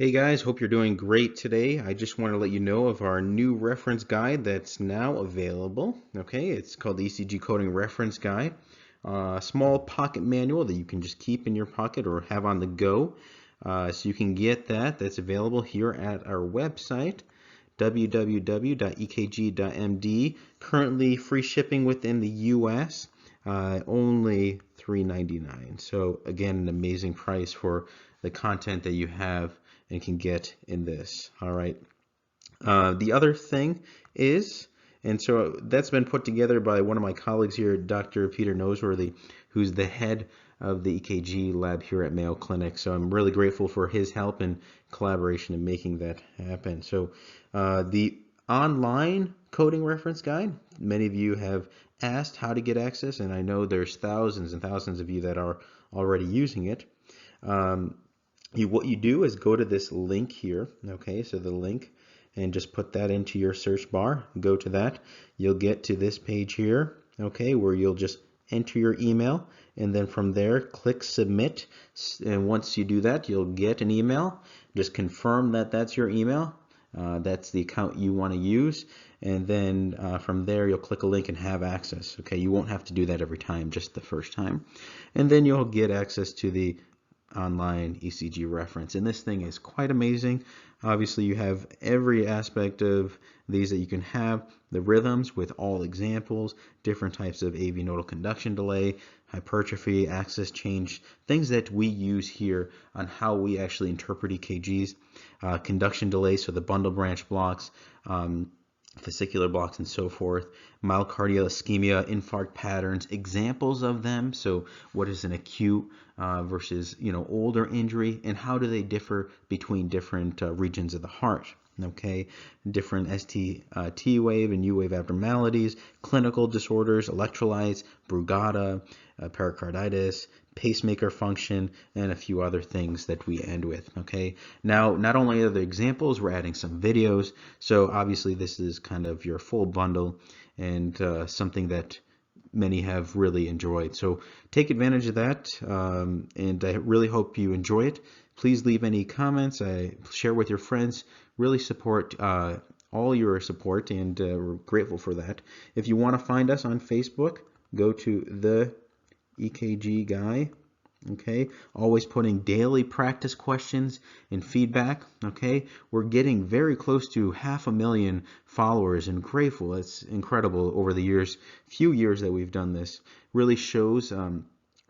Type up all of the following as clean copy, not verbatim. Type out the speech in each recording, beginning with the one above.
Hey guys, hope you're doing great today. I just want to let you know of our new reference guide that's now available. Okay, it's called the ECG Coding Reference Guide. A small pocket manual that you can just keep in your pocket or have on the go. So you can get that. That's available here at our website, www.ekg.md. Currently free shipping within the US, only $3.99. So again, an amazing price for the content that you have and can get in this. All right. The other thing is, and so that's been put together by one of my colleagues here, Dr. Peter Noseworthy, who's the head of the EKG lab here at Mayo Clinic. So I'm really grateful for his help and collaboration in making that happen. So the online coding reference guide, many of you have asked how to get access, and I know there's thousands and thousands of you that are already using it. What you do is go to this link here, okay, so the link, and just put that into your search bar. Go to that. You'll get to this page here, okay, where you'll just enter your email, and then from there, click submit. And once you do that, you'll get an email. Just confirm that that's your email. That's the account you want to use, and then from there you'll click a link and have access. Okay, you won't have to do that every time, just the first time, and then you'll get access to the Online ECG Reference. And this thing is quite amazing. Obviously, you have every aspect of these that you can have. The rhythms with all examples, different types of AV nodal conduction delay, hypertrophy, axis change, things that we use here on how we actually interpret EKGs, conduction delay, so the bundle branch blocks, fascicular blocks and so forth, myocardial ischemia, infarct patterns, examples of them. So what is an acute versus older injury, and how do they differ between different regions of the heart? Okay, different T wave and U wave abnormalities, clinical disorders, electrolytes, Brugada, pericarditis, pacemaker function, and a few other things that we end with. Okay, now not only are the examples, we're adding some videos. So obviously this is kind of your full bundle, and something that many have really enjoyed. So take advantage of that, and I really hope you enjoy it. Please leave any comments, share with your friends, really support all your support, and we're grateful for that. If you want to find us on Facebook, go to the EKG Guy. Okay, always putting daily practice questions and feedback. Okay, we're getting very close to 500,000 followers, and grateful. It's incredible over the few years that we've done this. Really shows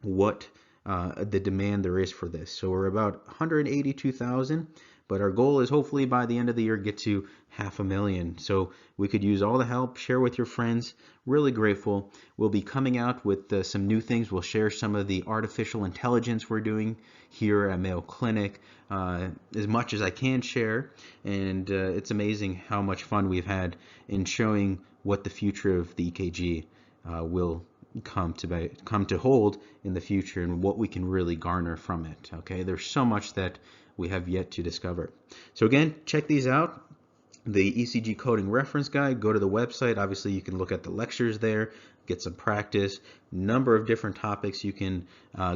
what the demand there is for this. So we're about 182,000, but our goal is hopefully by the end of the year get to 500,000. So we could use all the help. Share with your friends. Really grateful. We'll be coming out with some new things. We'll share some of the artificial intelligence we're doing here at Mayo Clinic, as much as I can share. And it's amazing how much fun we've had in showing what the future of the EKG will come to hold in the future, and what we can really garner from it. Okay, there's so much that we have yet to discover. So again, check these out. The ECG Coding Reference Guide. Go to the website. Obviously, you can look at the lectures there, get some practice, number of different topics you can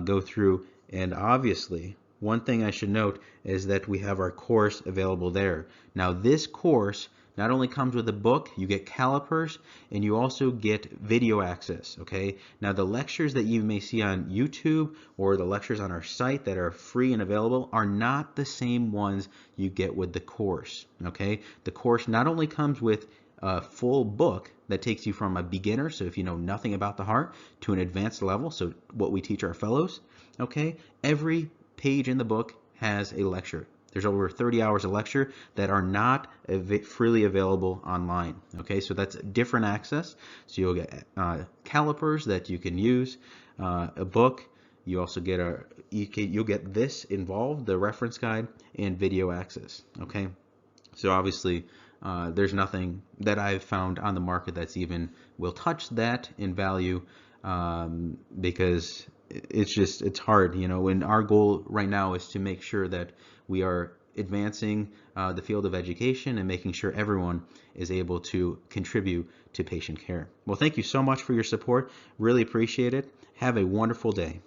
go through. And obviously, one thing I should note is that we have our course available there. Now, this course not only comes with a book, you get calipers, and you also get video access. Okay, now the lectures that you may see on YouTube or the lectures on our site that are free and available are not the same ones you get with the course. Okay, the course not only comes with a full book that takes you from a beginner, so if you know nothing about the heart, to an advanced level, so what we teach our fellows. Okay, every page in the book has a lecture. There's over 30 hours of lecture that are not freely available online. Okay, so that's different access. So you'll get calipers that you can use, a book. You also get you'll get this involved, the reference guide, and video access. Okay, so obviously there's nothing that I've found on the market that's even will touch that in value, because it's hard, and our goal right now is to make sure that we are advancing the field of education and making sure everyone is able to contribute to patient care. Well, thank you so much for your support. Really appreciate it. Have a wonderful day.